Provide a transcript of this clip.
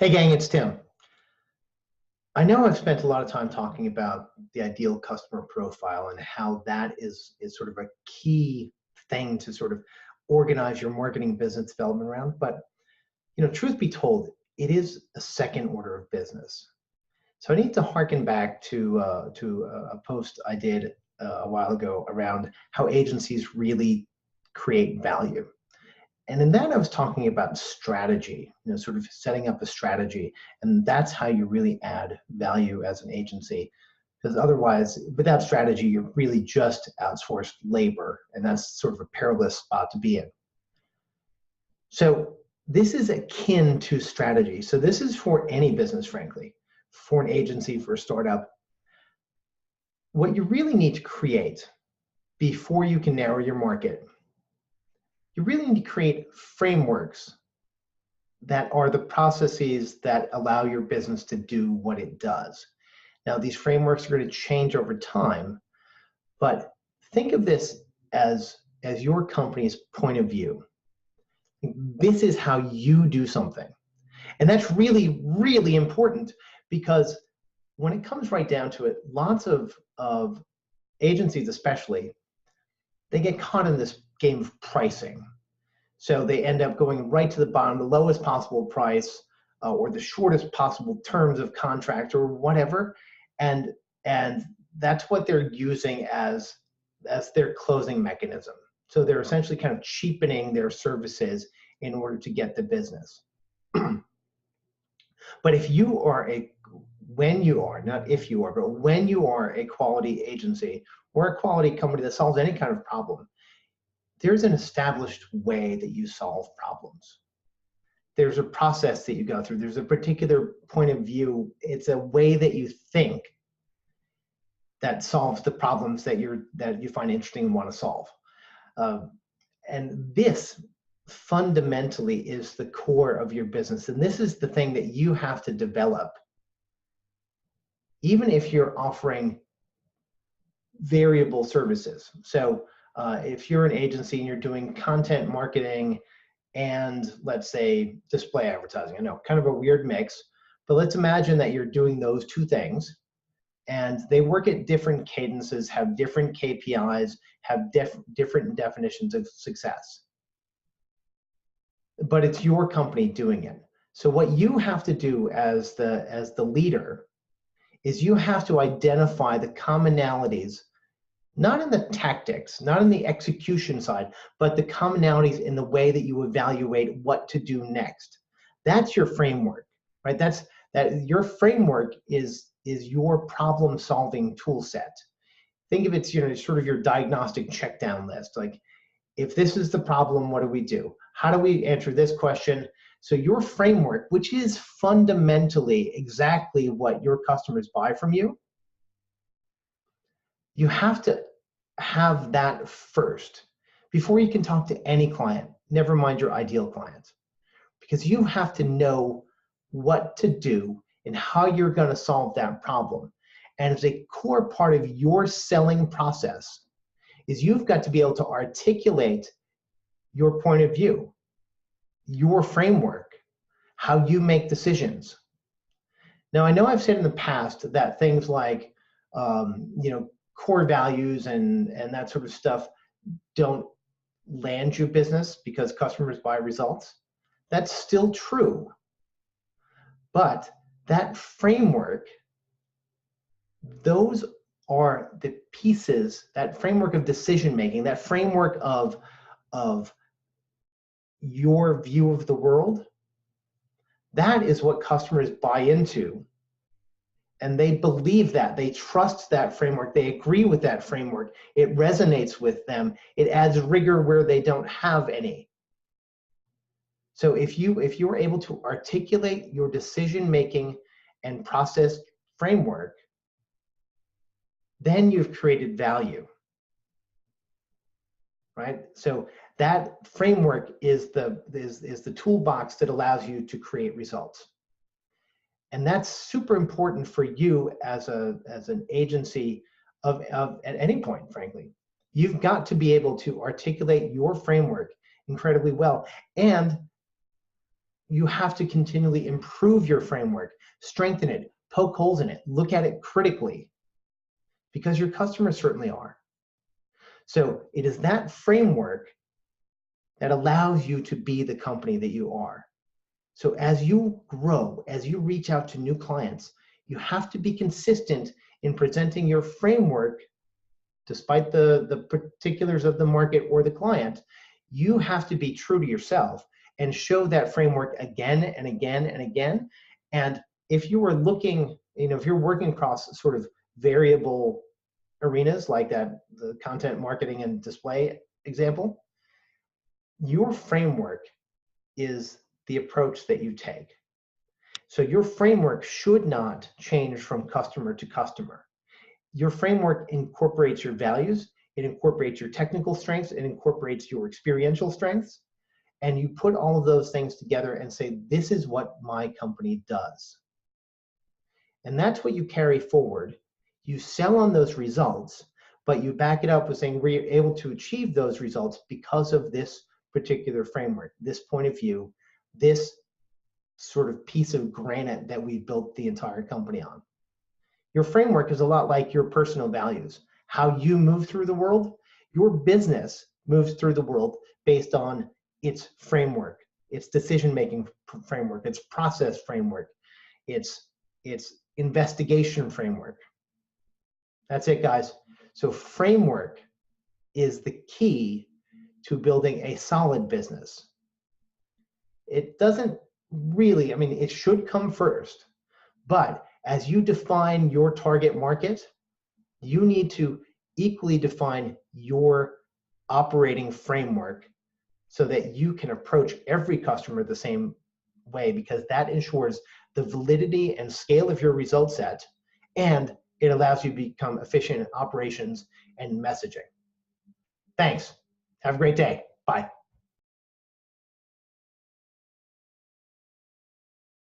Hey gang, it's Tim. I know I've spent a lot of time talking about the ideal customer profile and how that is sort of a key thing to sort of organize your marketing business development around. But truth be told, it is a second order of business. So I need to harken back to a post I did a while ago around how agencies really create value. And in that, I was talking about strategy, sort of setting up a strategy. And that's how you really add value as an agency. Because otherwise, without strategy, you're really just outsourced labor. And that's sort of a perilous spot to be in. So this is akin to strategy. So this is for any business, frankly, for an agency, for a startup. What you really need to create before you can narrow your market, you really need to create frameworks that are the processes that allow your business to do what it does. Now, these frameworks are going to change over time, but think of this as your company's point of view. This is how you do something. And that's really, really important, because when it comes right down to it, lots of agencies especially, they get caught in this game of pricing. So they end up going right to the bottom, the lowest possible price, or the shortest possible terms of contract or whatever. And that's what they're using as their closing mechanism. So they're essentially kind of cheapening their services in order to get the business. But if you are when you are a quality agency or a quality company that solves any kind of problem, there's an established way that you solve problems. There's a process that you go through. There's a particular point of view. It's a way that you think that solves the problems that you find interesting and want to solve. And this fundamentally is the core of your business. And this is the thing that you have to develop. Even if you're offering variable services. So if you're an agency and you're doing content marketing and, let's say, display advertising, I know, kind of a weird mix, but let's imagine that you're doing those two things and they work at different cadences, have different KPIs, have different definitions of success. But it's your company doing it. So what you have to do as the leader is you have to identify the commonalities, not in the tactics, not in the execution side, but the commonalities in the way that you evaluate what to do next. That's your framework, right? Your framework is your problem-solving tool set. Think of it, sort of your diagnostic check-down list. Like, if this is the problem, what do we do? How do we answer this question? So your framework, which is fundamentally exactly what your customers buy from you, you have to have that first before you can talk to any client, never mind your ideal client, because you have to know what to do and how you're going to solve that problem. And as a core part of your selling process is you've got to be able to articulate your point of view, your framework, how you make decisions. Now, I know I've said in the past that things like, core values and that sort of stuff don't land you business because customers buy results. That's still true. But that framework, those are the pieces, that framework of decision making, that framework of your view of the world, that is what customers buy into. And they believe that, they trust that framework, they agree with that framework, it resonates with them, it adds rigor where they don't have any. So if you are able to articulate your decision-making and process framework, then you've created value, right? So that framework is the toolbox that allows you to create results. And that's super important for you as an agency at any point, frankly. You've got to be able to articulate your framework incredibly well. And you have to continually improve your framework, strengthen it, poke holes in it, look at it critically, because your customers certainly are. So it is that framework that allows you to be the company that you are. So as you grow, as you reach out to new clients, you have to be consistent in presenting your framework, despite the particulars of the market or the client. You have to be true to yourself and show that framework again and again and again. And if you are looking, if you're working across sort of variable arenas like that, the content marketing and display example, your framework is the approach that you take. So your framework should not change from customer to customer. Your framework incorporates your values, it incorporates your technical strengths, it incorporates your experiential strengths, and you put all of those things together and say, this is what my company does. And that's what you carry forward. You sell on those results, but you back it up with saying we're able to achieve those results because of this particular framework, this point of view, this sort of piece of granite that we built the entire company on. Your framework is a lot like your personal values. How you move through the world, your business moves through the world based on its framework, its decision-making framework, its process framework, its investigation framework. That's it, guys. So framework is the key to building a solid business. It doesn't really, it should come first, but as you define your target market, you need to equally define your operating framework so that you can approach every customer the same way, because that ensures the validity and scale of your result set, and it allows you to become efficient in operations and messaging. Thanks. Have a great day. Bye.